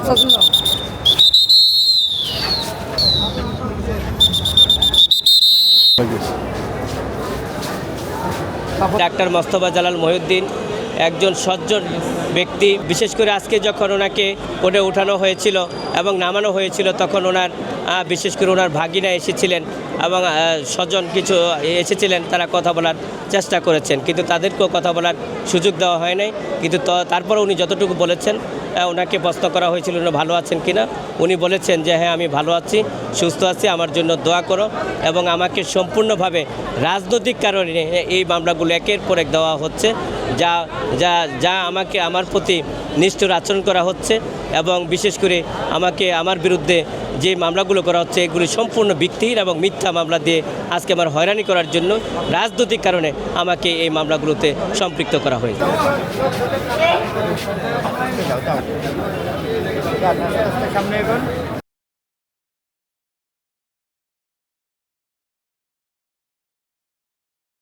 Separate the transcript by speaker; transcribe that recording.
Speaker 1: Doctor Mostafa Jalal Mohiuddin একজন সজ্জন ব্যক্তি। বিশেষ করে আজকে যখন ওনাকে কোর্টে উঠানো হয়েছিল এবং নামানো হয়েছিল, তখন ওনার বিশেষ করে ওনার ভাগিনা এসেছিলেন এবং স্বজন কিছু এসেছিলেন, তারা কথা বলার চেষ্টা করেছেন, কিন্তু তাদেরকেও কথা বলার সুযোগ দেওয়া হয় নাই। কিন্তু তারপর উনি যতটুকু বলেছেন, ওনাকে প্রশ্ন করা হয়েছিল উনি ভালো আছেন কিনা, উনি বলেছেন যে হ্যাঁ, আমি ভালো আছি, সুস্থ আছি, আমার জন্য দোয়া করো। এবং আমাকে সম্পূর্ণভাবে রাজনৈতিক কারণে এই মামলাগুলো একের পর এক দেওয়া হচ্ছে, যা যা যা আমাকে আমার প্রতি নিষ্ঠুর আচরণ করা হচ্ছে। এবং বিশেষ করে আমাকে আমার বিরুদ্ধে যে মামলাগুলো করা হচ্ছে, এগুলি সম্পূর্ণ ভিত্তিহীন এবং মিথ্যা মামলা দিয়ে আজকে আমার হয়রানি করার জন্য রাজনৈতিক কারণে আমাকে এই মামলাগুলোতে সম্পৃক্ত করা হয়েছে।
Speaker 2: সামনে